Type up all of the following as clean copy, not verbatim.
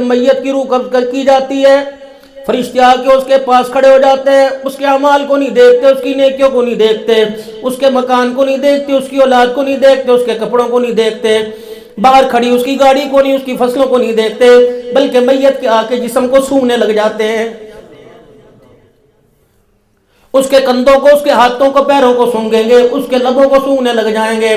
میت کی روح قبض کی جاتی ہے، فرشتے آ کے اس کے پاس کھڑے ہو جاتے ہیں، اس کے اعمال کو نہیں دیکھتے، اس کی نیکیوں کو نہیں دیکھتے، اس کے مکان کو نہیں دیکھتے، اس کی اولاد کو نہیں دیکھتے، اس کے کپڑوں کو نہیں دیکھتے، باہر کھڑی اس کی گاڑی کو نہیں، اس کی فصلوں کو نہیں دیکھتے، بلکہ میت کے آ کے جسم کو سونگنے لگ جاتے ہیں، اس کے کندھوں کو، اس کے ہاتھوں کو، پیروں کو سونگیں گے، اس کے لبوں کو سونگنے لگ جائیں گے۔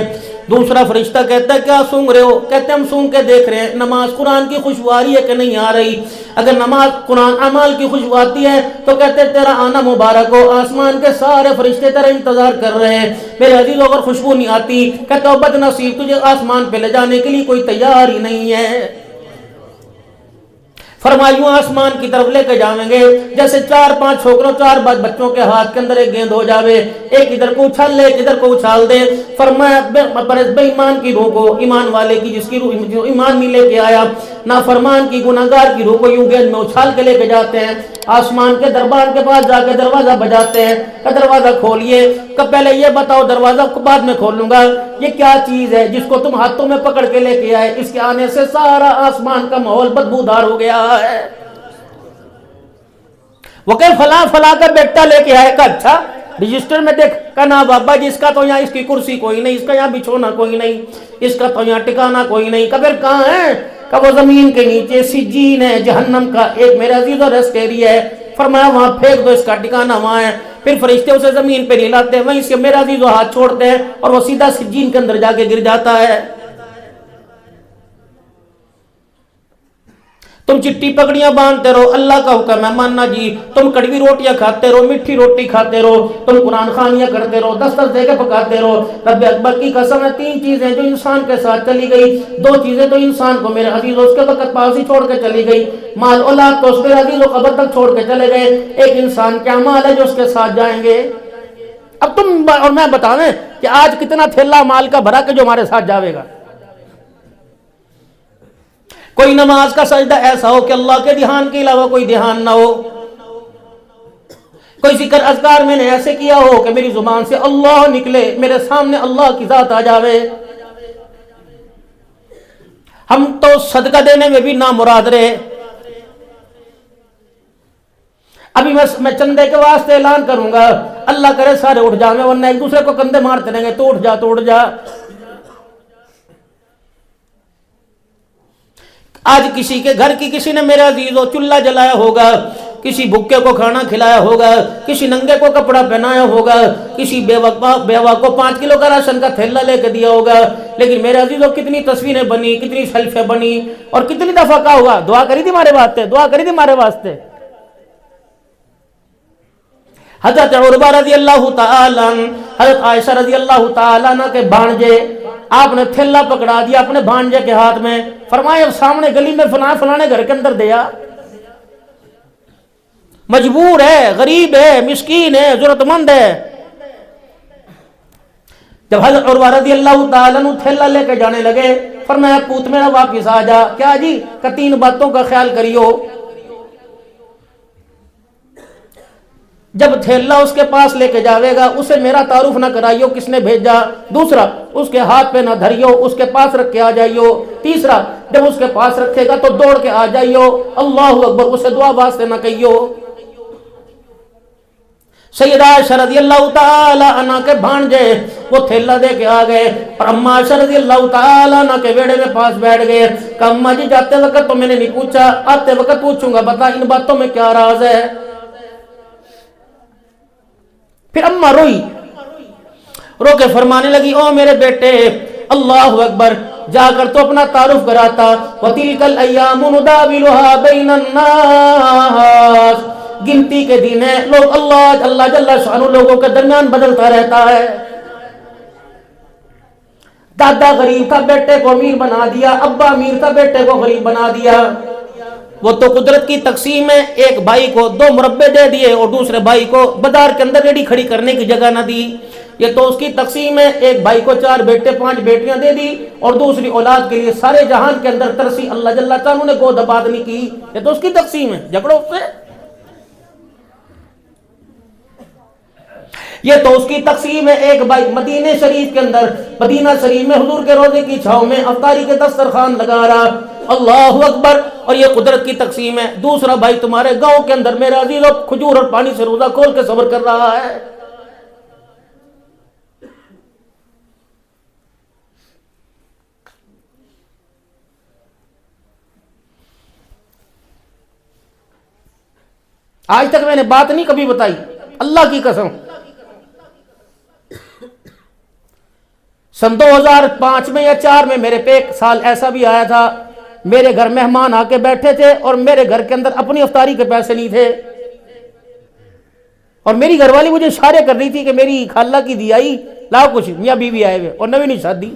دوسرا فرشتہ کہتا ہے کیا سونگ رہے ہو؟ کہتے ہیں ہم سونگ کے دیکھ رہے ہیں نماز قرآن کی خوشبو آ رہی ہے کہ نہیں آ رہی۔ اگر نماز قرآن اعمال کی خوشبو آتی ہے تو کہتے ہیں تیرا آنا مبارک ہو، آسمان کے سارے فرشتے تیرا انتظار کر رہے ہیں۔ میرے عزیز اگر خوشبو نہیں آتی، کہتے ہو بد نصیب، تجھے آسمان پہ لے جانے کے لیے کوئی تیار ہی نہیں ہے۔ فرمایوں آسمان کی طرف لے کے جائیں گے جیسے 4-5 چھوکروں 4 بچوں کے ہاتھ کے اندر ایک گیند ہو جاوے، ایک ادھر کو اچھال لے، ایک ادھر کو اچھال دے۔ فرمایا بے ایمان کی روح کو، ایمان والے کی جس کی روح جو ایمان نہیں لے کے آیا، نافرمان کی گناہگار کی روح کو یوں گیند میں اچھال کے لے کے جاتے ہیں، آسمان کے دربار کے پاس جا کے دروازہ بجاتے ہیں کہ دروازہ کھولیے۔ کہ پہلے یہ بتاؤ، دروازہ بعد میں کھولوں گا، یہ کیا چیز ہے جس کو تم ہاتھوں میں پکڑ کے لے کے آئے؟ اس کے آنے سے سارا آسمان کا ماحول بدبودار ہو گیا ہے۔ وہ کہ فلاں فلاں کا بیٹا لے کے آئے، کہ اچھا رجسٹر میں دیکھ، کہ نا بابا جس کا تو یہاں اس کی کرسی کوئی نہیں، اس کا یہاں بچھونا کوئی نہیں، اس کا تو یہاں ٹکانا کوئی نہیں۔ کہ پھر کہاں ہے؟ کہ وہ زمین کے نیچے سجین ہے، جہنم کا ایک میرے عزیز اور ریسٹ ایریا ہے۔ فرمایا وہاں پھینک دو، اس کا ٹکانا وہاں ہے۔ پھر فرشتے اسے زمین پہ نہیں لاتے، وہیں سے میرے عزیز وہ ہاتھ چھوڑتے ہیں اور وہ سیدھا سجین کے اندر جا کے گر جاتا ہے۔ تم چٹی پکڑیاں باندھتے رہو، اللہ کا حکم ہے ماننا جی، تم کڑوی روٹیاں کھاتے رہو، میٹھی روٹی کھاتے رہو، تم قرآن خوانیاں کرتے رہو، 10 دے کے پکاتے رہو۔ رب اکبر کی قسم ہے 3 چیزیں جو انسان کے ساتھ چلی گئی، 2 چیزیں تو انسان کو میرے عزیز اس کے وقت پاس ہی چھوڑ کے چلی گئی، مال اولاد تو اس میرے عزیز و قبر تک چھوڑ کے چلے گئے، ایک انسان کیا مال ہے جو اس کے ساتھ جائیں گے۔ اب تم اور میں بتاویں کہ آج کتنا تھیلا مال کا بھرا کے جو ہمارے ساتھ جاوے گا۔ کوئی نماز کا سجدہ ایسا ہو کہ اللہ کے دھیان کے علاوہ کوئی دھیان نہ ہو، کوئی ذکر اذکار میں نے ایسے کیا ہو کہ میری زبان سے اللہ نکلے، میرے سامنے اللہ کی ذات آ جاوے۔ ہم تو صدقہ دینے میں بھی نامراد رہے۔ ابھی میں چندے کے واسطے اعلان کروں گا، اللہ کرے سارے اٹھ جائیں، ورنہ ایک دوسرے کو کندھے مارتے رہیں گے، تو اٹھ جا تو اٹھ جا۔ آج کسی کے گھر کی کسی نے میرے عزیزو چولہا جلایا ہوگا، کسی بھوکے کو کھانا کھلایا ہوگا، کسی ننگے کو کپڑا پہنایا ہوگا، کسی بیوہ کو 5 کلو کا راشن کا تھیلا لے کے دیا ہوگا، لیکن میرے عزیزو کتنی تصویریں بنی، کتنی سیلفیں بنی، اور کتنی دفعہ کہا ہوا دعا کری تھی ہمارے واسطے، دعا کری تھی ہمارے واسطے۔ حضرت عروہ رضی اللہ تعالیٰ عنہ، حضرت عائشہ رضی اللہ تعالیٰ عنہ کے بھانجے، آپ نے تھیلا پکڑا دیا اپنے بھانجے کے ہاتھ میں، فرمایا سامنے گلی میں فلانے گھر کے اندر دیا، مجبور ہے، غریب ہے، مسکین ہے، ضرورت مند ہے۔ جب حضرت عروہ رضی اللہ تعالیٰ عنہ تھیلا لے کے جانے لگے، فرمایا پوت میرا واپس آ جا۔ کیا جی؟ کہ 3 باتوں کا خیال کریو، جب تھیلا اس کے پاس لے کے جاوے گا اسے میرا تعارف نہ کرائیو کس نے بھیجا، دوسرا اس کے ہاتھ پہ نہ دھریو، اس کے پاس رکھ کے آ جائیو، تیسرا جب اس کے پاس رکھے گا تو دوڑ کے آ جائیو، اللہ اکبر، اسے دعا واسطے نہ کہیو۔ سیدہ عائشہ رضی اللہ تعالی عنہ کے بھانجے وہ تھیلا دے کے آ گئے اور اماں عائشہ رضی اللہ تعالی عنہ کے بیڑے میں پاس بیٹھ گئے کہ اماں جی جاتے وقت تو میں نے نہیں پوچھا، آتے وقت پوچھوں گا، بتا ان باتوں میں کیا راز ہے۔ پھر اماں روئی، رو کے فرمانے لگی او میرے بیٹے، اللہ اکبر، جا کر تو اپنا تعارف کراتا، وَتِلْكَ الْأَيَّامُ نُدَاوِلُهَا بَيْنَ النَّاسِ، گنتی کے دن ہے، لوگ اللہ جل شانہ لوگوں کے درمیان بدلتا رہتا ہے۔ دادا غریب تھا، بیٹے کو امیر بنا دیا، ابا امیر تھا، بیٹے کو غریب بنا دیا۔ وہ تو قدرت کی تقسیم ہے، ایک بھائی کو 2 مربے دے دیے اور دوسرے بھائی کو بازار کے اندر ریڑھی کھڑی کرنے کی جگہ نہ دی، یہ تو اس کی تقسیم ہے۔ ایک بھائی کو 4 بیٹے 5 بیٹیاں دے دی اور دوسری اولاد کے لیے سارے جہان کے اندر ترسی اللہ جل شانہ نے گود آباد نہیں کی، یہ تو اس کی تقسیم ہے، جھگڑو اس سے، یہ تو اس کی تقسیم ہے۔ ایک بھائی مدینہ شریف کے اندر، مدینہ شریف میں حضور کے روضے کی چھاؤں میں افطاری کے دسترخوان لگا رہا، اللہ اکبر. اور یہ قدرت کی تقسیم ہے. دوسرا بھائی تمہارے گاؤں کے اندر میرے عزیزوں کھجور اور پانی سے روزہ کھول کے صبر کر رہا ہے. آج تک میں نے بات نہیں کبھی بتائی اللہ کی قسم. سن 2005 میں یا 4 میں میرے پہ ایک سال ایسا بھی آیا تھا. میرے گھر مہمان آ کے بیٹھے تھے اور میرے گھر کے اندر اپنی افطاری کے پیسے نہیں تھے, اور میری گھر والی مجھے اشارے کر رہی تھی کہ میری خالہ کی دیائی لاؤ کچھ, میاں بیوی آئے ہوئے اور نوی شادی.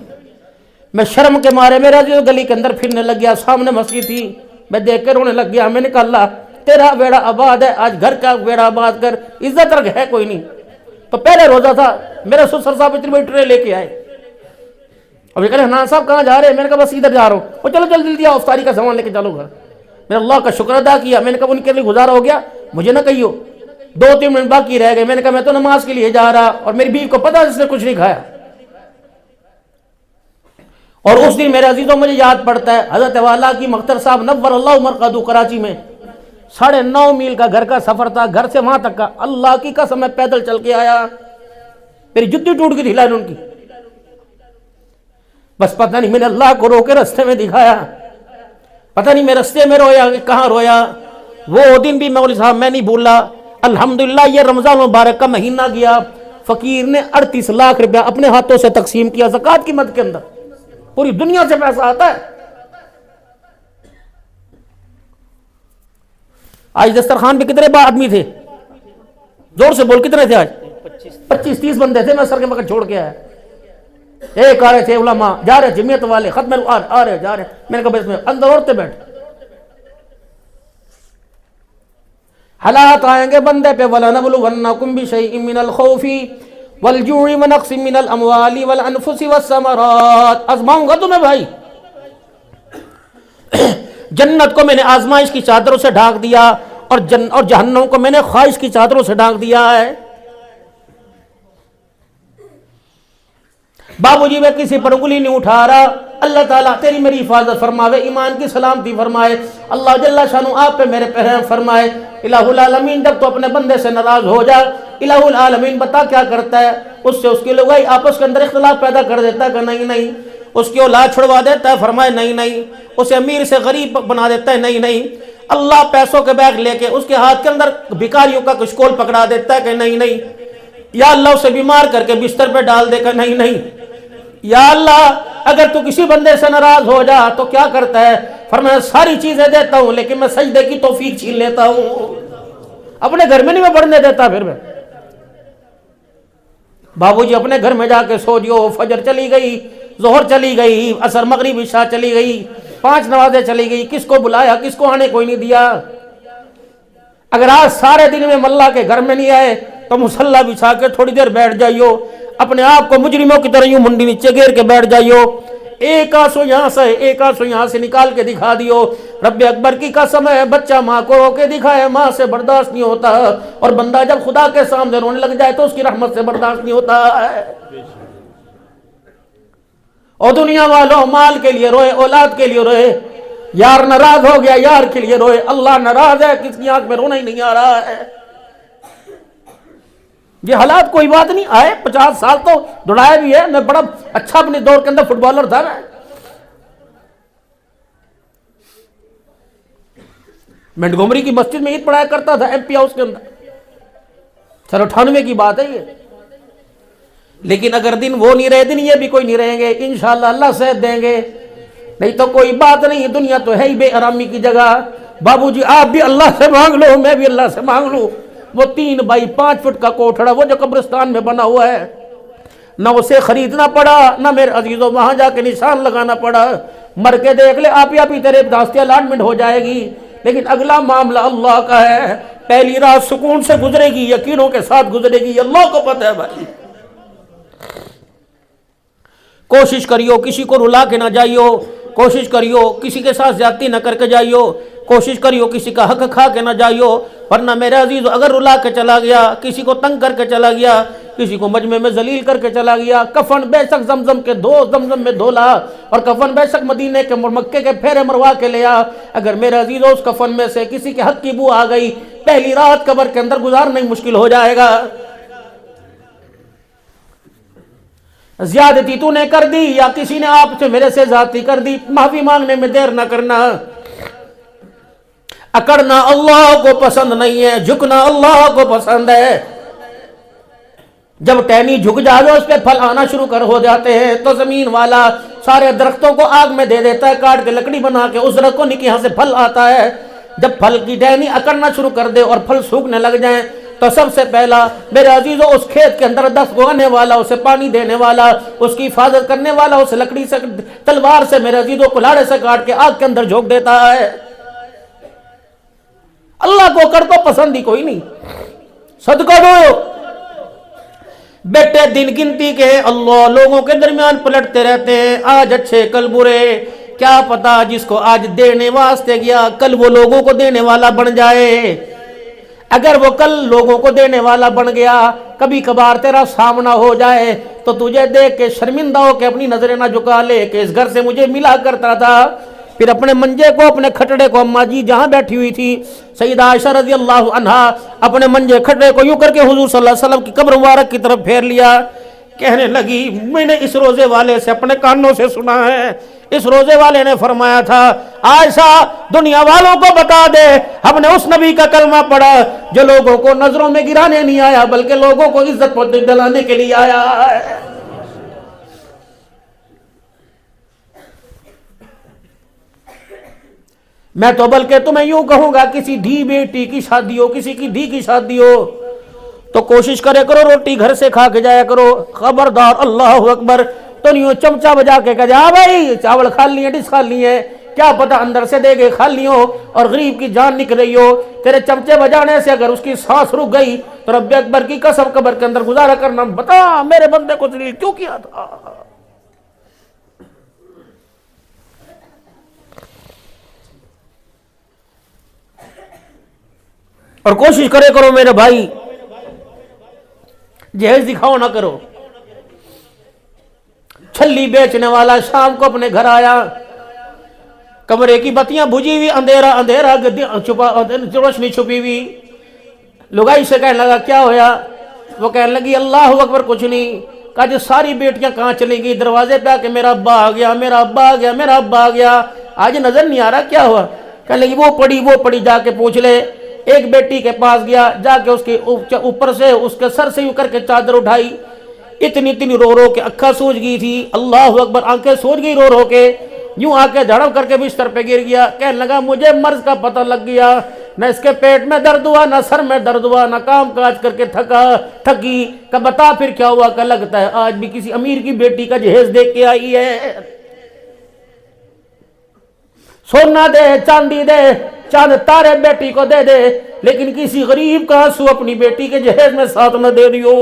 میں شرم کے مارے میرا جو گلی کے اندر پھرنے لگ گیا. سامنے مسجد تھی, میں دیکھ کر رونے لگ گیا. میں نے کہا اللہ تیرا بیڑا آباد ہے, آج گھر کا بیڑا آباد کر, عزت رکھ ہے کوئی نہیں. تو پہلے روزہ تھا, میرے سسر صاحب اتنی بڑی ٹرے لے کے آئے. اب یہ کہہ رہے حنان صاحب کہاں جا رہے ہیں؟ میں نے کہا بس ادھر جا رہا ہوں. وہ چلو جلدی آؤ افطاری کا سامان لے کے چلو گھر. میں نے اللہ کا شکر ادا کیا. میں نے کہا ان کے لیے گزارا ہو گیا, مجھے نہ کہیو. 2-3 منٹ باقی رہ گئے. میں نے کہا میں تو نماز کے لیے جا رہا, اور میری بیوی کو پتا جس نے کچھ نہیں کھایا. اور اس دن میرے عزیزوں مجھے یاد پڑتا ہے حضرت والا کی مختر صاحب نور اللہ مرقدو کراچی میں 9.5 میل کا گھر کا سفر تھا, گھر سے وہاں تک کا. اللہ کی قسم میں پیدل چل کے آیا, میری جتی ٹوٹ گئی تھی لائن ان کی. بس پتہ نہیں میں نے اللہ کو رو کے رستے میں دکھایا, پتہ نہیں میں رستے میں رویا کہاں رویا. وہ دن بھی مولوی صاحب میں نہیں بھولا. الحمدللہ یہ رمضان مبارک کا مہینہ گیا, فقیر نے 38 لاکھ روپیہ اپنے ہاتھوں سے تقسیم کیا زکوٰۃ کی مد کے اندر. پوری دنیا سے پیسہ آتا ہے. آج دسترخوان پہ کتنے آدمی تھے؟ زور سے بول, کتنے تھے آج؟ 25-30 بندے تھے. میں سر کے وقت چھوڑ کے آیا. ایک آ رہے تھے علماء, جا رہے جمعیت والے, ختم آ رہے جا رہے. میں نے کہا بس میں اندر عورتیں بیٹھ. حالات آئیں گے بندے پہ, وَلَنَبْلُوَنَّكُمْ بِشَيْءٍ مِّنَ الْخَوْفِ وَالْجُوعِ وَنَقْصٍ مِّنَ الْأَمْوَالِ وَالْأَنفُسِ وَالثَّمَرَاتِ. آزماؤں گا تمہیں بھائی. جنت کو میں نے آزمائش کی چادروں سے ڈھانک دیا, اور جہنم کو میں نے خواہش کی چادروں سے ڈھانک دیا ہے. بابو جی میں کسی پر انگلی نہیں اٹھا رہا. اللہ تعالیٰ تیری میری حفاظت فرماوے, ایمان کی سلامتی فرمائے. اللہ جل شانہ آپ پہ میرے پہ رحم فرمائے. الہ العالمین جب تو اپنے بندے سے ناراض ہو جا, الہ العالمین بتا کیا کرتا ہے, اس سے اس کی لوگائی آپس کے اندر اختلاف پیدا کر دیتا ہے کہ نہیں, اس کی اولاد چھڑوا دیتا ہے, فرمائے نہیں, اسے امیر سے غریب بنا دیتا ہے, نہیں, اللہ پیسوں کے بیگ لے کے اس کے ہاتھ کے اندر بھکاریوں کا کچھ کول پکڑا دیتا ہے کہ نہیں, یا اللہ اسے بیمار کر کے بستر پہ ڈال دے کہ نہیں, یا اللہ اگر تو کسی بندے سے ناراض ہو جا تو کیا کرتا ہے, فرمایا ساری چیزیں دیتا ہوں لیکن میں سجدے کی توفیق چھین لیتا ہوں. اپنے گھر میں نہیں میں پڑھنے دیتا. پھر میں بابو جی اپنے گھر میں جا کے سو جیو. فجر چلی گئی, ظہر چلی گئی, عصر مغرب عشاء چلی گئی, 5 نمازیں چلی گئی. کس کو بلایا, کس کو آنے کوئی نہیں دیا. اگر آج سارے دن میں ملا کے گھر میں نہیں آئے تو مصلی بچھا کے تھوڑی دیر بیٹھ جائیو, اپنے آپ کو مجرموں کی طرح یوں منڈی نیچے گیر کے بیٹھ جائیو. ایک آنسو یہاں سے ایک آنسو یہاں سے نکال کے دکھا دیو. رب اکبر کی قسم ہے, بچہ ماں کو رو کے دکھائے, ماں سے برداشت نہیں ہوتا, اور بندہ جب خدا کے سامنے رونے لگ جائے تو اس کی رحمت سے برداشت نہیں ہوتا ہے. اور دنیا والوں مال کے لیے روئے, اولاد کے لیے روئے, یار ناراض ہو گیا یار کے لیے روئے. اللہ ناراض ہے, کس کی آنکھ میں رونا ہی نہیں آ رہا ہے. یہ حالات کوئی بات نہیں. آئے 50 سال تو دوڑایا بھی ہے. میں بڑا اچھا اپنے دور کے اندر فٹ بالر تھا. میں منٹگومری کی مسجد میں عید پڑھایا کرتا تھا ایم پی ہاؤس کے اندر. 98 کی بات ہے یہ. لیکن اگر دن وہ نہیں رہے, دن یہ بھی کوئی نہیں رہیں گے. انشاءاللہ اللہ صحت دیں گے, نہیں تو کوئی بات نہیں. دنیا تو ہے ہی بے آرامی کی جگہ. بابو جی آپ بھی اللہ سے مانگ لو, میں بھی اللہ سے مانگ لوں. وہ 3 بائی 5 فٹ کا کوٹھڑا وہ جو قبرستان میں بنا ہوا ہے, نہ اسے خریدنا پڑا, نہ میرے عزیزوں وہاں جا کے نشان لگانا پڑا. مر کے دیکھ لے آپ ہی تیرے داستے الاٹمنٹ ہو جائے گی. لیکن اگلا معاملہ اللہ کا ہے. پہلی رات سکون سے گزرے گی, یقینوں کے ساتھ گزرے گی, اللہ کو پتہ ہے بھائی. کوشش کریو کسی کو رلا کے نہ جائیو, کوشش کریو کسی کے ساتھ زیادتی نہ کر کے جائیو, کوشش کریو کسی کا حق کھا کے نہ جائیو. ورنہ میرے عزیز اگر رلا کے چلا گیا, کسی کو تنگ کر کے چلا گیا, کسی کو مجمع میں ذلیل کر کے چلا گیا. کفن بے شک زمزم میں دھولا اور کفن بے شک مدینے کے مکے کے پھیرے مروا کے لیا. اگر میرے عزیزو اس کفن میں سے کسی کے حق کی بو آ گئی پہلی رات قبر کے اندر گزارنا ہی مشکل ہو جائے گا. زیادتی تو نے کر دی یا کسی نے آپ سے میرے سے زیادتی کر دی, معافی مانگنے میں دیر نہ کرنا. اکڑنا اللہ کو پسند نہیں ہے, جھکنا اللہ کو پسند ہے. جب ٹہنی جھک جاوے اس پہ پھل آنا شروع ہو جاتے ہیں تو زمین والا سارے درختوں کو آگ میں دے دیتا ہے, کاٹ کے لکڑی بنا کے اس درخت کو نکی یہاں سے پھل آتا ہے. جب پھل کی ٹہنی اکڑنا شروع کر دے اور پھل سوکھنے لگ جائیں تو سب سے پہلا میرے عزیزو اس کھیت کے اندر دست اگانے والا, اسے پانی دینے والا, اس کی حفاظت کرنے والا اسے لکڑی سے تلوار سے میرے عزیزو کلاڑے سے کاٹ کے آگ کے اندر جھونک دیتا ہے. اللہ کو کر کو پسند ہی کوئی نہیں. صدقہ دو بیٹے, دن گنتی کے اللہ لوگوں کے درمیان پلٹتے رہتے ہیں, آج اچھے کل برے. کیا پتا جس کو آج دینے واسطے گیا کل وہ لوگوں کو دینے والا بن جائے. اگر وہ کل لوگوں کو دینے والا بن گیا کبھی کبھار تیرا سامنا ہو جائے تو تجھے دیکھ کے شرمندہ ہو کے اپنی نظریں نہ جھکا لے کہ اس گھر سے مجھے ملا کرتا تھا. پھر اپنے منجے کو, اپنے کھٹڑے کو, اماں جی جہاں بیٹھی ہوئی تھی سیدہ عائشہ رضی اللہ عنہا, اپنے منجے کھٹڑے کو یوں کر کے حضور صلی اللہ علیہ وسلم کی قبر مبارک کی طرف پھیر لیا. کہنے لگی میں نے اس روزے والے سے اپنے کانوں سے سنا ہے, اس روزے والے نے فرمایا تھا عائشہ دنیا والوں کو بتا دے ہم نے اس نبی کا کلمہ پڑھا جو لوگوں کو نظروں میں گرانے نہیں آیا بلکہ لوگوں کو عزت دلانے کے لیے آیا ہے. میں تو بلکہ تمہیں یوں کہوں گا کسی دھی بیٹی کی شادی ہو, کسی کی دھی کی شادی ہو تو کوشش کرے کرو روٹی گھر سے کھا کے جایا کرو. خبردار اللہ اکبر تو نہیں چمچہ بجا کے کہہ جا بھائی چاول کھا لیے ڈش کھا لیے, کیا پتہ اندر سے دے گے کھا لی ہو اور غریب کی جان نکل رہی ہو. تیرے چمچے بجانے سے اگر اس کی سانس رک گئی تو رب اکبر کی قسم قبر کے اندر گزارا کرنا, بتا میرے بندے کو ذلیل کیوں کیا تھا. اور کوشش کرے کرو میرے بھائی جہیز دکھاؤ نہ کرو. چھلی بیچنے والا شام کو اپنے گھر آیا, کمرے کی بتیاں بجھی ہوئی, اندھیرا اندھیرا روشنی چھپی ہوئی. لگائی سے کہنے لگا کیا ہویا؟ وہ کہنے لگی اللہ اکبر کچھ نہیں. کہا جو ساری بیٹیاں کہاں چلی گئی؟ دروازے پہ آ کے میرا ابا آ گیا, میرا ابا آ گیا, میرا ابا آ گیا, آج نظر نہیں آ رہا کیا ہوا. کہنے لگی وہ پڑی جا کے پوچھ لے. ایک بیٹی کے پاس گیا, جا کے اس کے اوپر سے اس کے سر سے یوں کر کے چادر اٹھائی, اتنی رو کے اکھا سوج گئی تھی. اللہ اکبر, آنکھیں سوج گئی رو کے, یوں آ کے دھڑم کر کے بستر پہ گر گیا. کہنے لگا مجھے مرض کا پتہ لگ گیا, نہ اس کے پیٹ میں درد ہوا, نہ سر میں درد ہوا, نہ کام کاج کر کے تھکی. کہ بتا پھر کیا ہوا؟ کہ لگتا ہے آج بھی کسی امیر کی بیٹی کا جہیز دیکھ کے آئی ہے. سونا دے, چاندی دے, چاند تارے بیٹی کو دے دے, لیکن کسی غریب کا آنسو اپنی بیٹی کے جہیز میں ساتھ نہ دے دیو.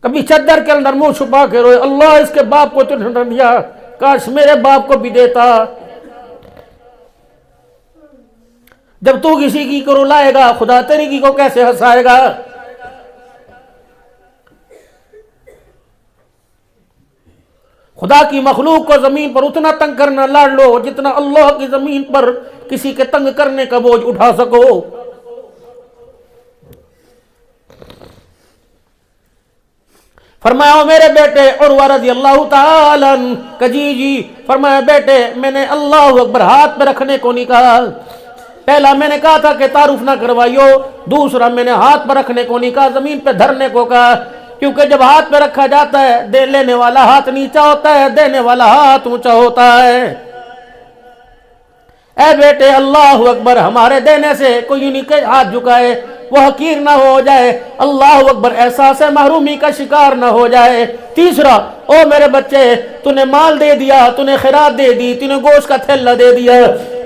کبھی چادر کے اندر منہ چھپا کے روئے, اللہ اس کے باپ کو تو نہ دیا, کاش میرے باپ کو بھی دیتا. جب تو کسی کی کو رلائے گا خدا تیری کی کو کیسے ہنسائے گا. خدا کی مخلوق کو زمین پر اتنا تنگ کرنا لاڑ لو جتنا اللہ کی زمین پر کسی کے تنگ کرنے کا بوجھ اٹھا سکو. فرمایا میرے بیٹے عروہ رضی اللہ تعالیٰ عنہ جی فرمایا بیٹے میں نے اللہ اکبر ہاتھ پہ رکھنے کو نہیں کہا. پہلا میں نے کہا تھا کہ تعارف نہ کروائیو, دوسرا میں نے ہاتھ پہ رکھنے کو نہیں کہا, زمین پہ دھرنے کو کہا. کیونکہ جب ہاتھ پہ رکھا جاتا ہے دے لینے والا ہاتھ نیچا ہوتا ہے, دینے والا ہاتھ اونچا ہوتا ہے. اے بیٹے اللہ اکبر, ہمارے دینے سے کوئی نہیں کہ ہاتھ جھکائے وہ حقیر نہ ہو جائے, اللہ اکبر احساس محرومی کا شکار نہ ہو جائے. تیسرا او میرے بچے تو نے مال دے دیا, تو نے خیرات دے دی, تو نے گوشت کا تھیلا دے دیا,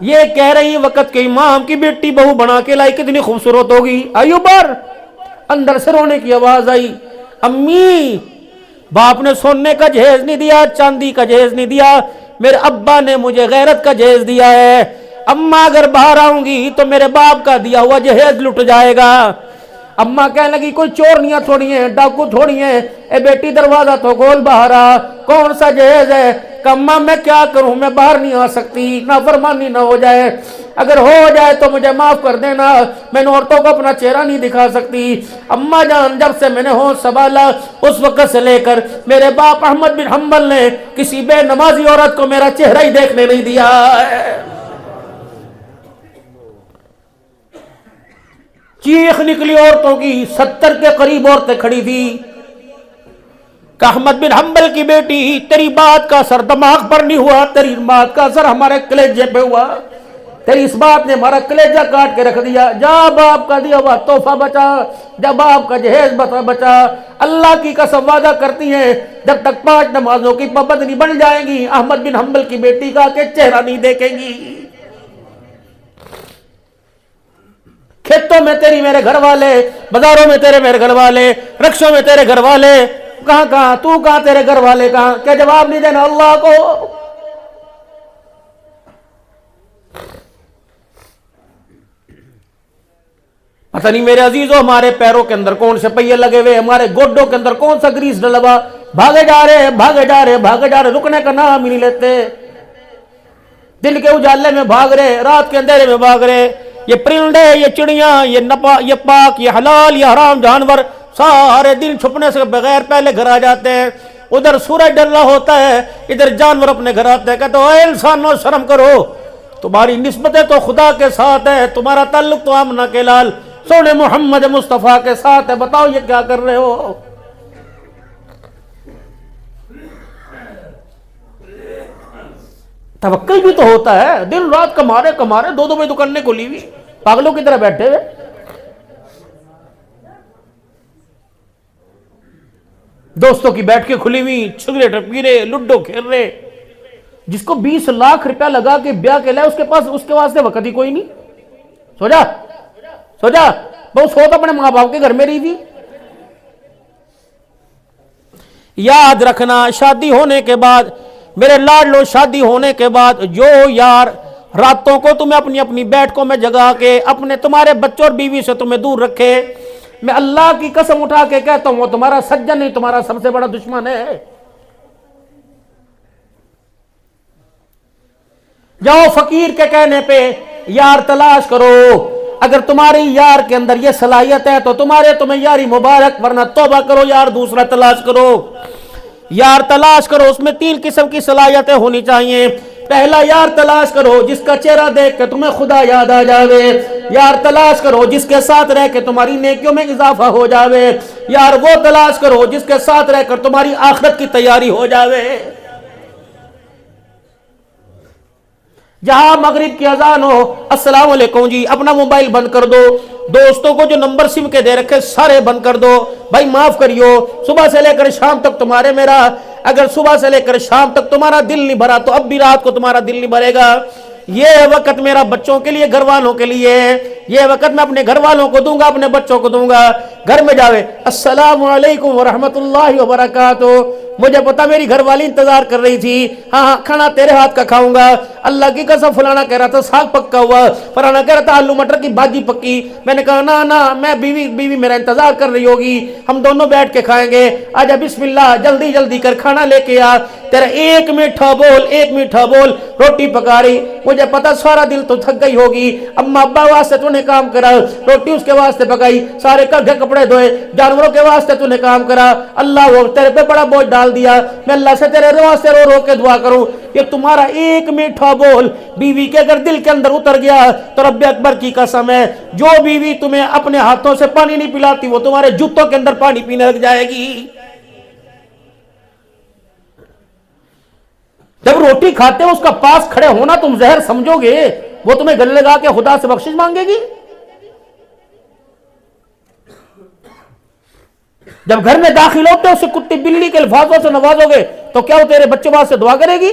یہ کہہ رہی وقت کے امام کی بیٹی بہو بنا کے لائی کتنی خوبصورت ہوگی. ایوبر اندر سے رونے کی آواز آئی, امی باپ نے سونے کا جہیز نہیں دیا, چاندی کا جہیز نہیں دیا, میرے ابا نے مجھے غیرت کا جہیز دیا ہے. اماں اگر باہر آؤں گی تو میرے باپ کا دیا ہوا جہیز لٹ جائے گا. اماں کہنے لگی کوئی چورنیاں تھوڑی ہیں, ڈاکو تھوڑی ہیں, اے بیٹی دروازہ تو کھول باہر آ, کون سا جہیز ہے؟ کہ اماں میں کیا کروں, میں باہر نہیں آ سکتی, نافرمانی نہ ہو جائے, اگر ہو جائے تو مجھے معاف کر دینا, میں نے عورتوں کو اپنا چہرہ نہیں دکھا سکتی. اماں جان جب سے میں نے ہوش سنبھالا اس وقت سے لے کر میرے باپ احمد بن حنبل نے کسی بے نمازی عورت کو میرا چہرہ ہی دیکھنے نہیں دیا ہے. چیخ نکلی عورتوں کی, 70 کے قریب عورتیں کھڑی تھی. کہ احمد بن حنبل کی بیٹی تیری بات کا اثر دماغ پر نہیں ہوا, تیری بات کا اثر ہمارے کلیجے پہ ہوا, تیری اس بات نے ہمارا کلیجہ کاٹ کے رکھ دیا. جا باپ کا دیا ہوا تحفہ بچا, جب باپ کا جہیز بچا. اللہ کی قسم وعدہ کرتی ہیں جب تک 5 نمازوں کی پابند نہیں بن جائیں گی احمد بن حنبل کی بیٹی کا کہ چہرہ نہیں دیکھیں گی. کھیتوں میں تیری میرے گھر والے, بازاروں میں تیرے میرے گھر والے, رکشوں میں تیرے گھر والے, کہاں کہاں تو کہاں, تیرے گھر والے کہاں؟ کیا جواب نہیں دینا اللہ کو؟ پتہ نہیں میرے عزیزوں ہمارے پیروں کے اندر کون سے پہیے لگے ہوئے, ہمارے گوڈوں کے اندر کون سا گریس ڈلا ہوا, بھاگے جا رہے بھاگے جا رہے بھاگے جا رہے, رکنے کا نام ہی نہیں لیتے. دن کے اجالے میں بھاگ رہے, رات کے اندھیرے میں بھاگ رہے. یہ پرندے, یہ چڑیاں, یہ پاک, یہ حلال, یہ حرام جانور سارے دن چھپنے سے بغیر پہلے گھر آ جاتے ہیں. ادھر سورج ڈر رہا ہوتا ہے, ادھر جانور اپنے گھر آتے ہیں. کہتے اے انسانوں شرم کرو, تمہاری نسبتیں تو خدا کے ساتھ ہے, تمہارا تعلق تو آمنہ کے لال سونے محمد مصطفیٰ کے ساتھ ہے, بتاؤ یہ کیا کر رہے ہو؟ توکل بھی تو ہوتا ہے, دن رات کمارے 2 بجے دکانیں کھلی ہوئی, پاگلوں کی طرح بیٹھے ہوئے. دوستوں کی بیٹھ کے کھلی ہوئی, سگریٹ پی رہے, لڈو کھیل رہے. جس کو 20 لاکھ روپیہ لگا کے بیاہ کے لائے اس کے واسطے وقت ہی کوئی نہیں. سو جا بہت سو تو اپنے ماں باپ کے گھر میں رہی تھی. یاد رکھنا, شادی ہونے کے بعد میرے لاڈلو, شادی ہونے کے بعد جو یار راتوں کو تمہیں اپنی اپنی بیٹھکوں میں جگا کے اپنے تمہارے بچوں اور بیوی سے تمہیں دور رکھے, میں اللہ کی قسم اٹھا کے کہتا ہوں وہ تمہارا سجن نہیں, تمہارا سب سے بڑا دشمن ہے. جاؤ فقیر کے کہنے پہ یار تلاش کرو, اگر تمہاری یار کے اندر یہ صلاحیت ہے تو تمہیں یاری مبارک, ورنہ توبہ کرو, یار دوسرا تلاش کرو. یار تلاش کرو, اس میں 3 قسم کی صلاحیتیں ہونی چاہیے. پہلا یار تلاش کرو جس کا چہرہ دیکھ کے تمہیں خدا یاد آ جاوے. یار تلاش کرو جس کے ساتھ رہ کے تمہاری نیکیوں میں اضافہ ہو جاوے. یار وہ تلاش کرو جس کے ساتھ رہ کر تمہاری آخرت کی تیاری ہو جاوے. جہاں مغرب کی اذان ہو, السلام علیکم جی, اپنا موبائل بند کر دو, دوستوں کو جو نمبر سم کے دے رکھے سارے بند کر دو. بھائی معاف کریو, صبح سے لے کر شام تک تمہارے میرا, اگر صبح سے لے کر شام تک تمہارا دل نہیں بھرا تو اب بھی رات کو تمہارا دل نہیں بھرے گا. یہ وقت میرا بچوں کے لیے, گھر والوں کے لیے, یہ وقت میں اپنے گھر والوں کو دوں گا, اپنے بچوں کو دوں گا. گھر میں جاوے السلام علیکم ورحمت اللہ وبرکاتہ, مجھے پتا میری گھر والی انتظار کر رہی تھی, ہاں کھانا تیرے ہاتھ کا کھاؤں گا. اللہ کی قسم فلانا کہہ رہا تھا ساگ پکا ہوا, فلانا کہہ رہا تھا آلو مٹر کی بھاجی پکی. میں نے کہا نا میں بیوی میرا انتظار کر رہی ہوگی, ہم دونوں بیٹھ کے کھائیں گے. آجا بسم اللہ, جلدی کر کھانا لے کے آ. تیرا ایک میٹھا بول روٹی پکا رہی, مجھے پتا سارا دل تو تھک گئی ہوگی. اما ابا واسطے تو نے کام کرا, روٹی اس کے واسطے پکائی, سارے کپڑے دھوئے, جانوروں کے واسطے تو نے کام کرا. اللہ وہ تیرے پہ بڑا بوجھ ڈال دیا, میں اللہ سے تیرے واسطے رو کے دعا کروں. یہ تمہارا ایک میٹھا بول بیوی کے اگر دل کے اندر اتر گیا تو رب اکبر کی قسم ہے, جو بیوی تمہیں اپنے ہاتھوں سے پانی نہیں پلاتی وہ تمہارے جوتوں کے اندر پانی پینے لگ جائے گی. جب روٹی کھاتے ہو اس کا پاس کھڑے ہونا تم زہر سمجھو گے, وہ تمہیں گلے لگا کے خدا سے بخشش مانگے گی. جب گھر میں داخل ہوتے اسے کتی بلی کے الفاظوں سے نوازو گے تو کیا وہ تیرے بچوں واسطے دعا کرے گی؟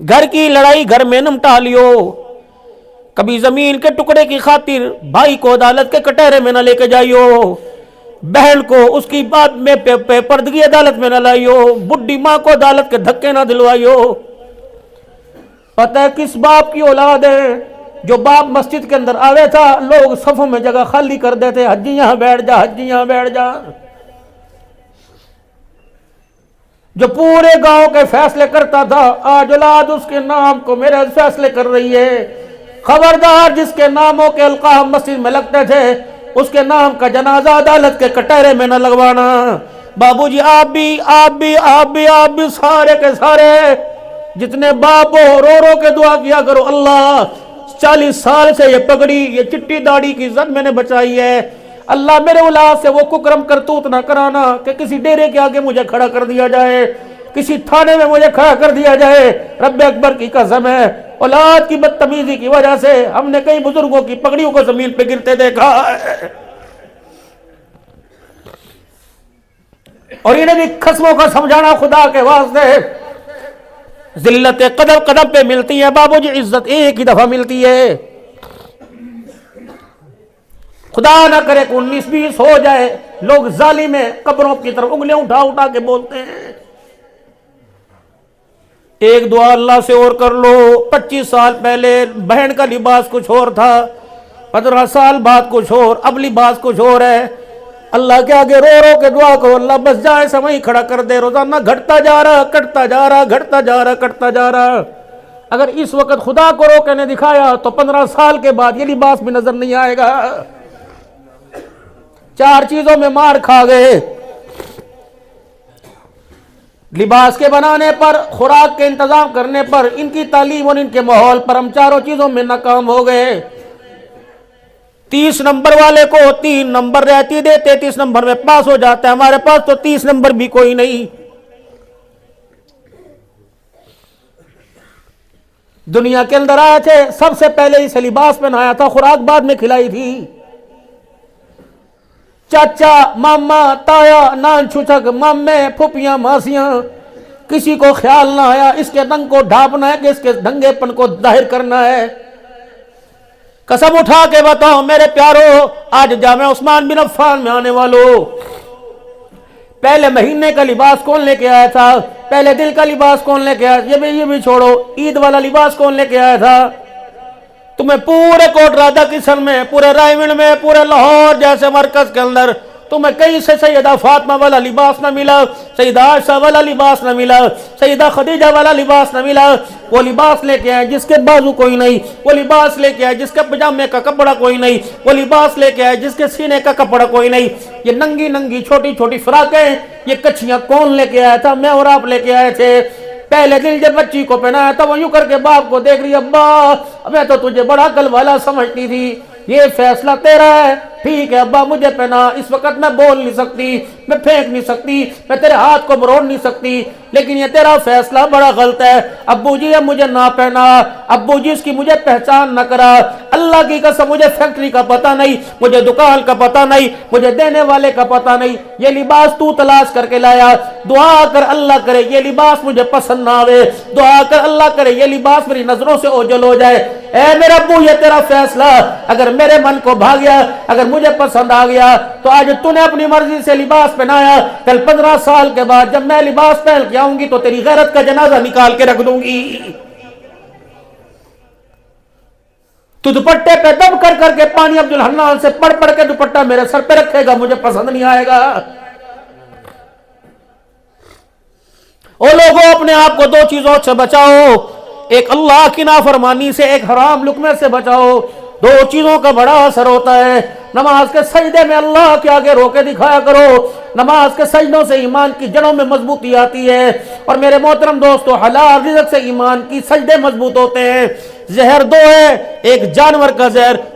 گھر کی لڑائی گھر میں نمٹا لیو، کبھی زمین کے ٹکڑے کی خاطر بھائی کو عدالت کے کٹہرے میں نہ لے کے جائیو، بہن کو اس کی بات میں پردگی عدالت میں نہ لائیو، بڈھی ماں کو عدالت کے دھکے نہ دلوائیو۔ پتہ ہے کس باپ کی اولاد ہے؟ جو باپ مسجد کے اندر آوے تھا لوگ صفوں میں جگہ خالی کر دیتے، حجی یہاں بیٹھ جا، حجی یہاں بیٹھ جا، جو پورے گاؤں کے فیصلے کرتا تھا آج اولاد اس کے نام کو میرے فیصلے کر رہی ہے۔ خبردار، جس کے ناموں کے القاب مسجد میں لگتے تھے اس کے نام کا جنازہ عدالت کے کٹہرے میں نہ لگوانا۔ بابو جی آپ بھی سارے کے سارے جتنے باپ ہو رو رو کے دعا کیا کرو، اللہ 40 سال سے یہ پگڑی یہ چٹی داڑھی کی عزت میں نے بچائی ہے، اللہ میرے اولاد سے وہ ککرم کرتوت نہ کرانا کہ کسی ڈیرے کے آگے مجھے کھڑا کر دیا جائے، کسی تھانے میں مجھے کھڑا کر دیا جائے۔ رب اکبر کی قسم ہے، اولاد کی بدتمیزی کی وجہ سے ہم نے کئی بزرگوں کی پگڑیوں کو زمین پہ گرتے دیکھا ہے، اور انہیں بھی قسموں کا سمجھانا خدا کے واسطے، ذلت قدم قدم پہ ملتی ہے بابو جی، عزت ایک ہی دفعہ ملتی ہے۔ خدا نہ کرے کہ 19-20 ہو جائے، لوگ ظالم ہیں قبروں کی طرف انگلیاں اٹھا اٹھا کے بولتے ہیں۔ ایک دعا اللہ سے اور کر لو، 25 سال پہلے بہن کا لباس کچھ اور تھا، 15 سال بعد کچھ اور، اب لباس کچھ اور ہے۔ اللہ کے آگے رو رو کے دعا کرو، اللہ بس جائے سمجھ کھڑا کر دے، روزانہ گھٹتا جا رہا، کٹتا جا رہا، گھٹتا جا رہا، کٹتا جا رہا۔ اگر اس وقت خدا کو رو کے نے دکھایا تو 15 سال کے بعد یہ لباس بھی نظر نہیں آئے گا۔ 4 چیزوں میں مار کھا گئے، لباس کے بنانے پر، خوراک کے انتظام کرنے پر، ان کی تعلیم اور ان کے ماحول پر ہم 4 چیزوں میں ناکام ہو گئے۔ 30 نمبر والے کو 3 نمبر رہتی دے، 33 نمبر میں پاس ہو جاتا ہے، ہمارے پاس تو 30 نمبر بھی کوئی نہیں۔ دنیا کے اندر آئے تھے سب سے پہلے اسے لباس پہنایا تھا، خوراک بعد میں کھلائی تھی۔ چاچا، ماما، تایا، نان چھچک، مامے، پھوپیاں، ماسیاں، کسی کو خیال نہ آیا اس کے رنگ کو ڈھانپنا ہے کہ اس کے دنگے پن کو ظاہر کرنا ہے۔ قسم اٹھا کے بتاؤ میرے پیارو، آج جامع عثمان بن عفان میں آنے والوں، پہلے مہینے کا لباس کون لے کے آیا تھا؟ پہلے دل کا لباس کون لے کے آیا؟ یہ بھی چھوڑو، عید والا لباس کون لے کے آیا تھا؟ تمہیں پورے کوٹ راجہ کشن میں، پورے رائے منڈ میں، پورے لاہور جیسے مرکز کے اندر تمہیں کہیں سے سیدہ فاطمہ والا لباس نہ ملا، سیدہ عائشہ والا لباس نہ ملا، سیدہ خدیجہ والا لباس نہ ملا۔ وہ لباس لے کے آئے جس کے بازو کوئی نہیں، وہ لباس لے کے آئے جس کے پجامے کا کپڑا کوئی نہیں، وہ لباس لے کے آئے جس کے سینے کا کپڑا کوئی نہیں۔ یہ ننگی ننگی چھوٹی چھوٹی فراقیں، یہ کچھیاں کون لے کے آیا تھا؟ میں اور آپ لے کے آئے تھے۔ پہلے دن جب بچی کو پہنایا تھا وہ یوں کر کے باپ کو دیکھ رہی، ابا میں تو تجھے بڑا عقل والا سمجھتی تھی، یہ فیصلہ تیرا ہے، ٹھیک ہے ابا مجھے پہنا، اس وقت میں بول نہیں سکتی، میں پھینک نہیں سکتی، میں تیرے ہاتھ کو مروڑ نہیں سکتی، لیکن یہ تیرا فیصلہ بڑا غلط ہے، ابو جی اب مجھے نہ پہنا، ابو جی اس کی مجھے پہچان نہ کرا، اللہ کی قسم مجھے فیکٹری کا پتہ نہیں، مجھے دکان کا پتہ نہیں، مجھے دینے والے کا پتہ نہیں، یہ لباس تو تلاش کر کے لایا، دعا کر اللہ کرے یہ لباس مجھے پسند نہ آوے، دعا کر اللہ کرے یہ لباس میری نظروں سے اوجھل ہو جائے۔ اے میرا ابو یہ تیرا فیصلہ، اگر میرے من کو بھا گیا، اگر مجھے پسند آ گیا تو آج تو نے اپنی مرضی سے لباس پہنایا، کل 15 سال کے بعد جب میں لباس پہن کے آؤں گی تو تیری غیرت کا جنازہ نکال کے رکھ دوں گی۔ تو دوپٹے پہ دب کر کر کے پانی عبدالحنان سے پڑھ پڑھ کے دوپٹہ میرے سر پہ رکھے گا، مجھے پسند نہیں آئے گا۔ او لوگوں اپنے آپ کو 2 چیزوں سے بچاؤ، ایک اللہ کی نافرمانی سے، ایک حرام لقمے سے بچاؤ۔ 2 چیزوں کا بڑا اثر ہوتا ہے۔ نماز کے سجدے میں اللہ کے آگے رو کے دکھایا کرو، نماز کے سجدوں سے ایمان کی جڑوں میں مضبوطی آتی ہے، اور میرے محترم دوستو حلال رزق سے ایمان کی سجدے مضبوط ہوتے ہیں۔ زہر 2 ہے، ایک جانور کا زہر،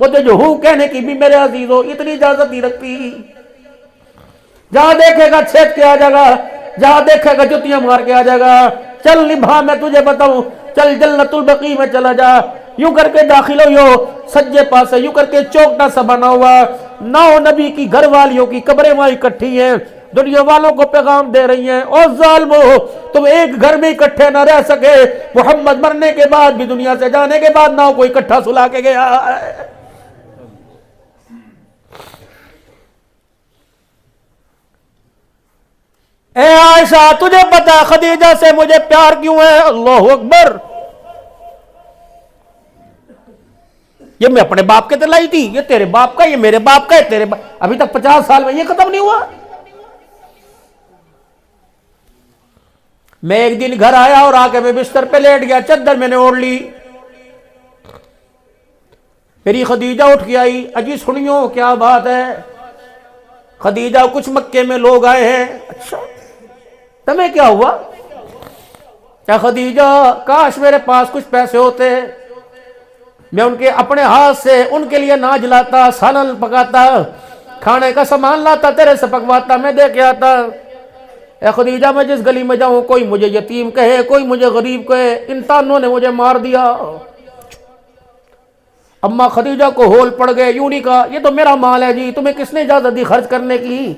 وہ تو جو ہوں کہنے کی بھی میرے عزیزوں اتنی اجازت نہیں رکھتی. جہاں دیکھے گا چھیک کے آ جائے گا, جہاں دیکھے گا جتیاں مار کے آ جائے گا. چل نبھا میں تجھے بتاؤں, چل جنت البقیع میں چلا جا. یوں کر کے داخل ہوئی ہو سجے پاسے, یوں کر کے چوکٹا سا بنا ہوا, 9 نبی کی گھر والیوں کی قبریں وہاں اکٹھی ہیں, دنیا والوں کو پیغام دے رہی ہیں, او ظالمو تم ایک گھر میں اکٹھے نہ رہ سکے, محمد مرنے کے بعد بھی دنیا سے جانے کے بعد نہ کوئی اکٹھا سلا کے گیا. اے عائشہ تجھے پتا خدیجہ سے مجھے پیار کیوں ہے؟ اللہ اکبر. یہ میں اپنے باپ کے تلائی تھی, یہ تیرے باپ کا, یہ میرے باپ کا, تیرے ابھی تک 50 سال میں یہ ختم نہیں ہوا. میں ایک دن گھر آیا اور آ کے میں بستر پہ لیٹ گیا, چادر میں نے اوڑھ لی. میری خدیجہ اٹھ کے آئی, اجی سنیو کیا بات ہے؟ خدیجہ کچھ مکے میں لوگ آئے ہیں. اچھا تمہیں کیا ہوا؟ کیا خدیجہ کاش میرے پاس کچھ پیسے ہوتے, میں ان کے اپنے ہاتھ سے ان کے لیے ناج لاتا, سالن پکاتا, کھانے کا سامان لاتا, تیرے سے پکواتا, میں دے کے آتا. اے خدیجہ میں جس گلی میں جاؤں کوئی مجھے یتیم کہے, کوئی مجھے غریب کہے, ان تانوں نے مجھے مار دیا. اما خدیجہ کو ہول پڑ گئے, یوں نہیں کہا یہ تو میرا مال ہے جی, تمہیں کس نے اجازت دی خرچ کرنے کی؟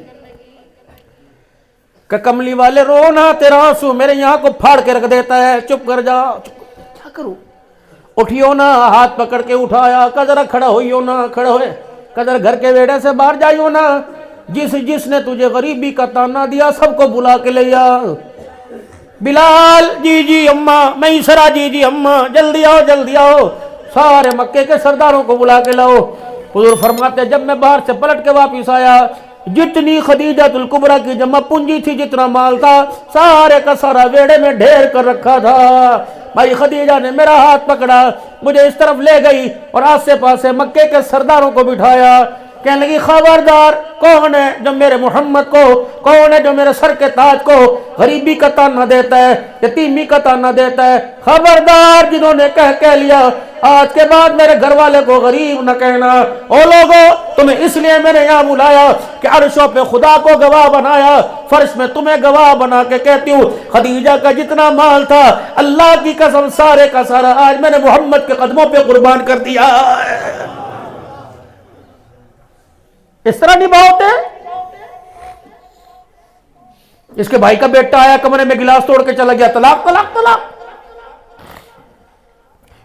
کہ کملی والے رونا, تیرا آنسو میرے یہاں کو پھاڑ کے رکھ دیتا ہے, چپ کر جا. کیا کروں؟ اٹھیو نا, ہاتھ پکڑ کے اٹھایا, کہ ذرا کھڑا ہوئیو نا, کھڑا ہوئے, کہ ذرا گھر کے ویڑے سے باہر جائیو نا, جس نے تجھے غریبی کا تانا دیا سب کو بلا کے لے آ. بلال جی جی اماں, میسرہ جی جی اماں, جلدی آؤ جلدی آؤ, سارے مکے کے سرداروں کو بلا کے لاؤ. حضور فرماتے جب میں باہر سے پلٹ کے واپس آیا, جتنی خدیجۃ الکبریٰ کی جمع پونجی تھی, جتنا مال تھا, سارے کا سارا ویڑے میں ڈھیر کر رکھا تھا. بھائی خدیجہ نے میرا ہاتھ پکڑا, مجھے اس طرف لے گئی اور آسے پاسے مکے کے سرداروں کو بٹھایا. کہنے لگی خبردار, کون ہے جو میرے محمد کو, کون ہے جو میرے سر کے تاج کو غریبی کا تانا دیتا ہے, یتیمی کا تانا دیتا ہے؟ خبردار جنہوں نے کہہ لیا آج کے بعد میرے گھر والے کو غریب نہ کہنا. او لوگو تمہیں اس لیے میں نے یہاں بلایا کہ عرشوں پہ خدا کو گواہ بنایا, فرش میں تمہیں گواہ بنا کے کہتی ہوں خدیجہ کا جتنا مال تھا اللہ کی قسم سارے کا سارا آج میں نے محمد کے قدموں پہ قربان کر دیا. اس طرح نبھاتے. اس کے بھائی کا بیٹا آیا, کمرے میں گلاس توڑ کے چلا گیا, طلاق طلاق طلاق.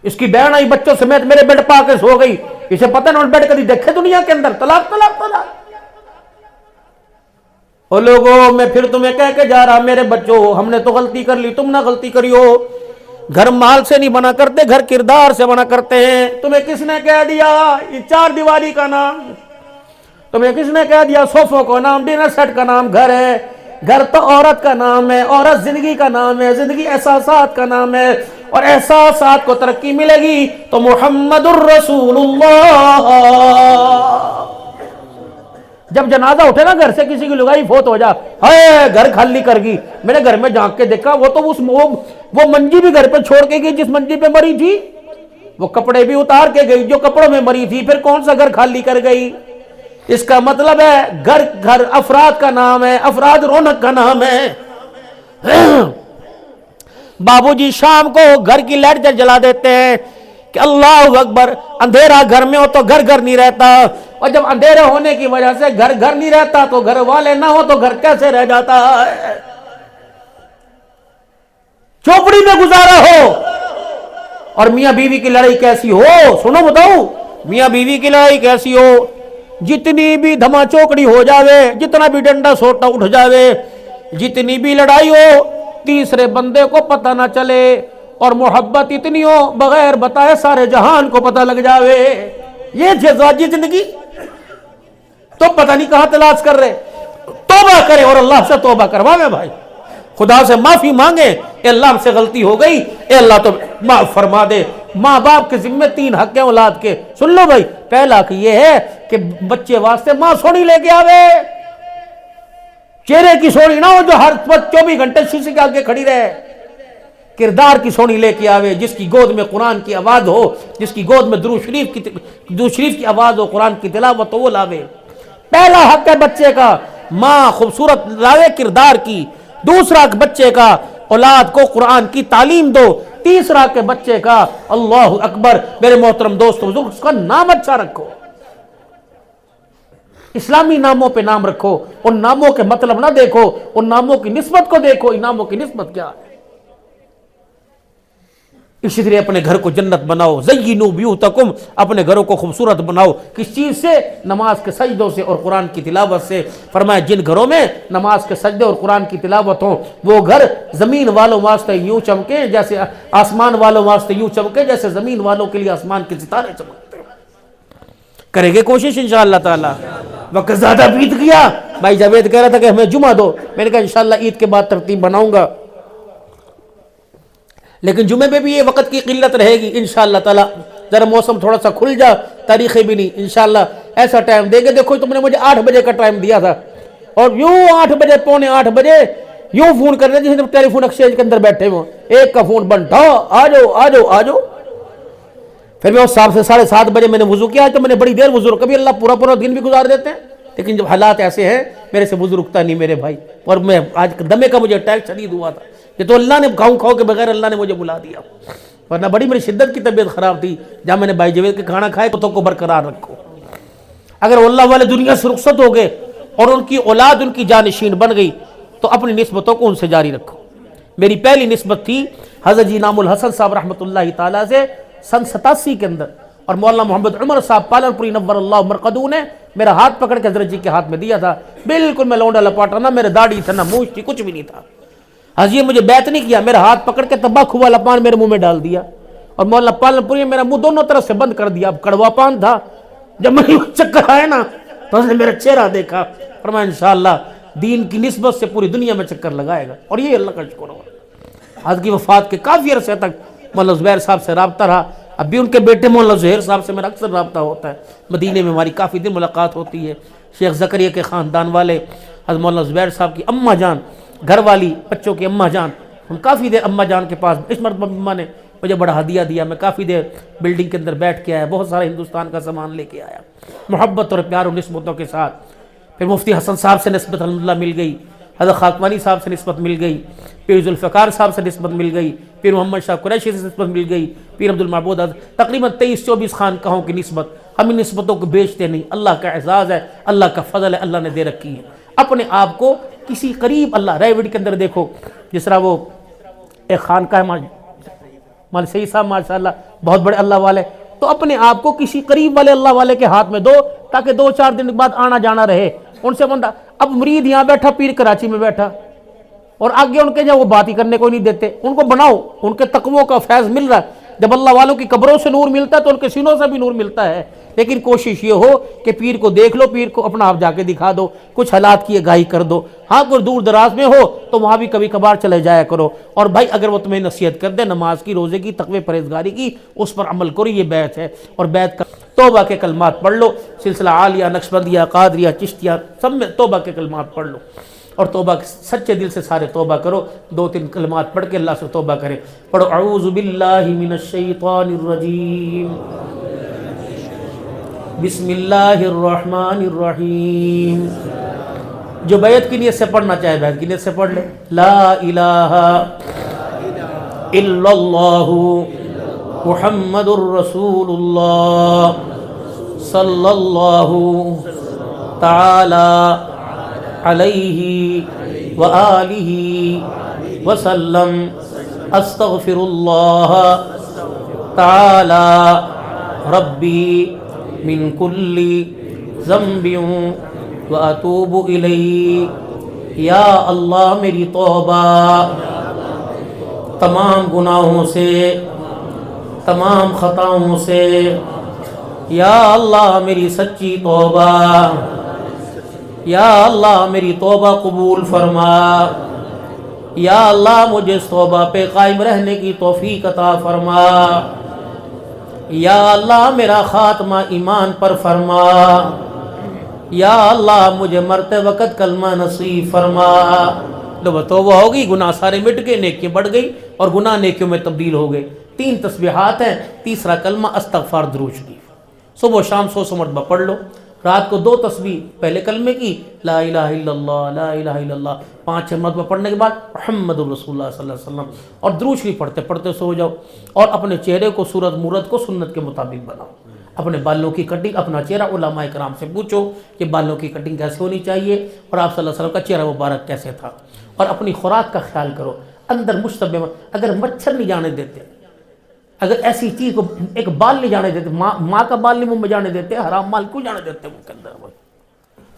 اس کی بہن آئی بچوں سمیت میرے بیڈ پا کے سو گئی, اسے پتہ نہیں بیڈ کبھی دیکھے دنیا کے اندر, طلاق طلاق طلاق. او لوگوں میں پھر تمہیں کہہ کے جا رہا, میرے بچوں ہم نے تو غلطی کر لی, تم نہ غلطی کریو. گھر مال سے نہیں بنا کرتے, گھر کردار سے بنا کرتے ہیں. تمہیں کس نے کہہ دیا یہ چار دیواری کا نام, تمہیں کس نے کہہ دیا صوفوں کو نام, ڈنر سیٹ کا نام گھر ہے؟ گھر تو عورت کا نام ہے, عورت زندگی کا نام ہے, زندگی احساسات کا نام ہے, اور احساسات کو ترقی ملے گی تو محمد الرسول اللہ. جب جنازہ اٹھے نا گھر سے کسی کی لگائی فوت ہو جا, ہائے گھر خالی کر گئی, میں نے گھر میں جھانک کے دیکھا وہ تو وہ منجی بھی گھر پہ چھوڑ کے گئی جس منجی پہ مری تھی, وہ کپڑے بھی اتار کے گئی جو کپڑوں میں مری تھی, پھر کون سا گھر خالی کر گئی؟ اس کا مطلب ہے گھر افراد کا نام ہے, افراد رونق کا نام ہے. بابو جی شام کو گھر کی لائٹ جلا دیتے ہیں کہ اللہ اکبر, اندھیرا گھر میں ہو تو گھر نہیں رہتا, اور جب اندھیرے ہونے کی وجہ سے گھر نہیں رہتا تو گھر والے نہ ہو تو گھر کیسے رہ جاتا ہے؟ چوپڑی میں گزارا ہو اور میاں بیوی کی لڑائی کیسی ہو, سنو بتاؤ میاں بیوی کی لڑائی کیسی ہو, جتنی بھی دھما چوکڑی ہو جاوے, جتنا بھی ڈنڈا سوٹا اٹھ جاوے, جتنی بھی لڑائی ہو, تیسرے بندے کو پتہ نہ چلے, اور محبت اتنی ہو بغیر بتائے سارے جہان کو پتہ لگ جاوے. یہ جزاجی زندگی تو پتہ نہیں کہاں تلاش کر رہے. توبہ کرے اور اللہ سے توبہ کرواوے بھائی, خدا سے معافی مانگے, اے اللہ ہم سے غلطی ہو گئی, اے اللہ تو معاف فرما دے. ماں باپ کے ذمہ 3 حق ہیں اولاد کے, سن لو بھائی. پہلا حق یہ ہے کہ بچے واسطے ماں سونی لے کے آوے, چہرے کی سونی نہ ہو جو ہر وقت 24 گھنٹے شیشے کے آگے کھڑی رہے. کردار کی سونی لے کے آوے، جس کی گود میں قرآن کی آواز ہو، جس کی گود میں درود شریف کی آواز ہو، قرآن کی تلاوت ہو، وہ لاوے۔ پہلا حق ہے بچے کا ماں خوبصورت لاوے کردار کی، دوسرا بچے کا اولاد کو قرآن کی تعلیم دو، تیسرا کہ بچے کا اللہ اکبر میرے محترم دوستوں بزرگ اس کا نام اچھا رکھو، اسلامی ناموں پہ نام رکھو، ان ناموں کے مطلب نہ دیکھو، ان ناموں کی نسبت کو دیکھو، ان ناموں کی نسبت کیا ہے۔ اسی طرح اپنے گھر کو جنت بناؤ، زینوا بیوتکم، اپنے گھروں کو خوبصورت بناؤ، کس چیز سے؟ نماز کے سجدوں سے اور قرآن کی تلاوت سے۔ فرمایا جن گھروں میں نماز کے سجدے اور قرآن کی تلاوت ہوں وہ گھر زمین والوں واسطے یوں چمکے جیسے آسمان والوں واسطے یوں چمکے جیسے زمین والوں کے لیے آسمان کے ستارے چمکتے ہیں۔ کریں گے کوشش انشاءاللہ تعالی۔ وقت زیادہ بیت گیا، بھائی جاوید کہہ رہا تھا کہ ہمیں جمعہ دو، میں نے کہا انشاءاللہ عید کے بعد ترتیب بناؤں گا، لیکن جمعے پہ بھی یہ وقت کی قلت رہے گی انشاءاللہ تعالی۔ ذرا موسم تھوڑا سا کھل جا، تاریخیں بھی نہیں، انشاءاللہ ایسا ٹائم دیں گے۔ دیکھو تم نے مجھے 8 بجے کا ٹائم دیا تھا اور یوں 8 بجے پونے 8 بجے یوں فون کر رہے جیسے ٹیلی فون ایکسچینج کے اندر بیٹھے ہوں، ایک کا فون بند تھا، آ جاؤ آ جاؤ آ جاؤ۔ پھر میں اس صاحب سے 7:30 بجے میں نے وضو کیا، تو میں نے بڑی دیر وضو، کبھی اللہ پورا دن بھی گزار دیتے ہیں، لیکن جب حالات ایسے ہیں میرے سے وضو رکتا نہیں میرے بھائی، اور میں آج دمے کا مجھے اٹیک شدید ہوا تھا، یہ تو اللہ نے کھاؤ کے بغیر اللہ نے مجھے بلا دیا، ورنہ بڑی میری شدت کی طبیعت خراب تھی۔ جہاں میں نے بھائی جاوید کے کھانا کھائے تو کو برقرار رکھو۔ اگر اللہ والے دنیا سے رخصت ہو گئے اور ان کی اولاد ان کی جانشین بن گئی تو اپنی نسبتوں کو ان سے جاری رکھو۔ میری پہلی نسبت تھی حضرت جی انعام الحسن صاحب رحمۃ اللہ تعالیٰ سے سن 87 کے اندر، اور مولانا محمد عمر صاحب پالن پوری نور اللہ مرقدوں نے میرا ہاتھ پکڑ کے حضرت جی کے ہاتھ میں دیا تھا، بالکل میں لونڈا لپاٹا، نہ میرے داڑھی تھا نہ مونچھ تھی، کچھ بھی نہیں تھا۔ حضرت مجھے بیعت نہیں کیا، میرا ہاتھ پکڑ کے تمباکو والا پان میرے منہ میں ڈال دیا، اور مولانا پالن پوری نے میرا منہ دونوں طرف سے بند کر دیا، اب کڑوا پان تھا۔ جب میں چکر آئے نا تو اس نے میرا چہرہ دیکھا، فرمایا انشاءاللہ دین کی نسبت سے پوری دنیا میں چکر لگائے گا، اور یہ اللہ کا شکر ہوا۔ حضرت کی وفات کے کافی عرصے تک مولانا زبیر صاحب سے رابطہ رہا، اب بھی ان کے بیٹے مولانا زہیر صاحب سے میرا اکثر رابطہ ہوتا ہے، مدینے میں ہماری کافی دن ملاقات ہوتی ہے۔ شیخ زکریا کے خاندان والے حضرت مولانا زبیر صاحب کی اماں جان، گھر والی بچوں کی اماں جان، ہم کافی دیر اماں جان کے پاس، اس مرتبہ اماں نے مجھے بڑا ہدیہ دیا، میں کافی دیر بلڈنگ کے اندر بیٹھ کے آیا، بہت سارا ہندوستان کا سامان لے کے آیا محبت اور پیار و نسبتوں کے ساتھ۔ پھر مفتی حسن صاحب سے نسبت الحمدللہ مل گئی، حضرت خاکوانی صاحب سے نسبت مل گئی، پیر ذوالفقار صاحب سے نسبت مل گئی، پیر محمد شاہ قریشی سے نسبت مل گئی، پیر عبدالمعبود، تقریباً 23-24 خانقاہوں کی نسبت۔ ہم ان نسبتوں کو بیچتے نہیں، اللہ کا اعزاز ہے، اللہ کا فضل ہے، اللہ نے دے رکھی ہے۔ اپنے آپ کو کسی قریب، اللہ ریوڈ کے اندر دیکھو جس طرح وہ ایک خانقاہ مال سید صاحب ماشاءاللہ بہت بڑے اللہ والے، تو اپنے آپ کو کسی قریب والے اللہ والے کے ہاتھ میں دو تاکہ 2-4 دن بعد آنا جانا رہے ان سے بندہ۔ اب مرید یہاں بیٹھا، پیر کراچی میں بیٹھا، اور آگے ان کے جو وہ بات ہی کرنے کو نہیں دیتے، ان کو بناؤ، ان کے تقووں کا فیض مل رہا ہے۔ جب اللہ والوں کی قبروں سے نور ملتا ہے تو ان کے سینوں سے بھی نور ملتا ہے، لیکن کوشش یہ ہو کہ پیر کو دیکھ لو، پیر کو اپنا آپ جا کے دکھا دو، کچھ حالات کی آگاہی کر دو۔ ہاں کوئی دور دراز میں ہو تو وہاں بھی کبھی کبھار چلے جایا کرو، اور بھائی اگر وہ تمہیں نصیحت کر دے نماز کی، روزے کی، تقوی پرہیزگاری کی، اس پر عمل کرو، یہ بیعت ہے۔ اور بیعت کا توبہ کے کلمات پڑھ لو، سلسلہ عالیہ، نقشبندیہ، قادریہ، چشتیہ، سب میں توبہ کے کلمات پڑھ لو، اور توبہ سچے دل سے سارے توبہ کرو، 2-3 کلمات پڑھ کے اللہ سے توبہ کرے۔ پڑھو اعوذ باللہ من الشیطان الرجیم، بسم اللہ الرحمن الرحیم۔ جو بیعت کی نیت سے پڑھنا چاہے بیعت کی نیت سے پڑھ لے۔ لا الہ الا اللہ محمد الرسول اللہ صلی اللہ تعالی علیہ وآلہ وسلم، استغفر اللہ تعالی ربی من کل ذنب واتوب الیہ۔ یا اللہ میری توبہ تمام گناہوں سے، تمام خطاؤں سے، یا اللہ میری سچی توبہ، یا اللہ میری توبہ قبول فرما، یا اللہ مجھے اس توبہ پہ قائم رہنے کی توفیق عطا فرما، یا اللہ میرا خاتمہ ایمان پر فرما، یا اللہ مجھے مرتے وقت کلمہ نصیب فرما، تو توبہ ہوگی, گناہ سارے مٹ گئے, نیکیاں بڑھ گئی اور گناہ نیکیوں میں تبدیل ہو گئے. 3 تسبیحات ہیں. تیسرا کلمہ استغفار درود شریف, صبح و شام 100 مرتبہ پڑھ لو. رات کو 2 تسبیح, پہلے کلمے کی لا الہ الا اللہ لا الہ الا اللہ 5 مرتبہ پڑھنے کے بعد محمد الرسول اللہ صلی اللہ علیہ وسلم, اور درود شریف پڑھتے پڑھتے سو جاؤ. اور اپنے چہرے کو صورت مورت کو سنت کے مطابق بناؤ. اپنے بالوں کی کٹنگ, اپنا چہرہ علماء کرام سے پوچھو کہ بالوں کی کٹنگ کیسے ہونی چاہیے اور آپ صلی اللہ علیہ وسلم کا چہرہ مبارک کیسے تھا. اور اپنی خوراک کا خیال کرو. اندر مشتبہ, اگر مچھر نہیں جانے دیتے, اگر ایسی چیز کو ایک بال نہیں جانے دیتے, ماں کا بال نہیں منہ میں جانے دیتے, حرام مال کیوں جانے دیتے منہ کے اندر؟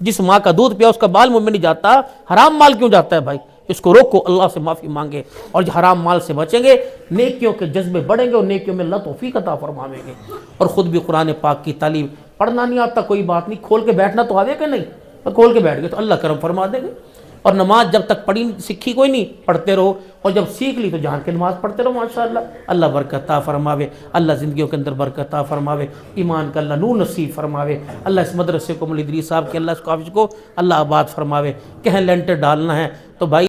جس ماں کا دودھ پیا اس کا بال منہ میں نہیں جاتا, حرام مال کیوں جاتا ہے بھائی؟ اس کو روکو, اللہ سے معافی مانگے اور حرام مال سے بچیں گے, نیکیوں کے جذبے بڑھیں گے اور نیکیوں میں اللہ توفیق عطا فرمائیں گے. اور خود بھی قرآن پاک کی تعلیم, پڑھنا نہیں آتا کوئی بات نہیں, کھول کے بیٹھنا تو آگے کہ نہیں, کھول کے بیٹھ گئے تو اللہ کرم فرما دے گے. اور نماز جب تک پڑھی سیکھی کوئی نہیں, پڑھتے رہو, اور جب سیکھ لی تو جان کے نماز پڑھتے رہو ماشاءاللہ. اللہ برکت عطا فرماوے, اللہ زندگیوں کے اندر برکت عطا فرماوے, ایمان کا اللہ نور نصیب فرماوے. اللہ اس مدرسے کو, مولانا ادریس صاحب کے اللہ اس کافش کو اللہ آباد فرماوے. کہیں لینٹر ڈالنا ہے تو بھائی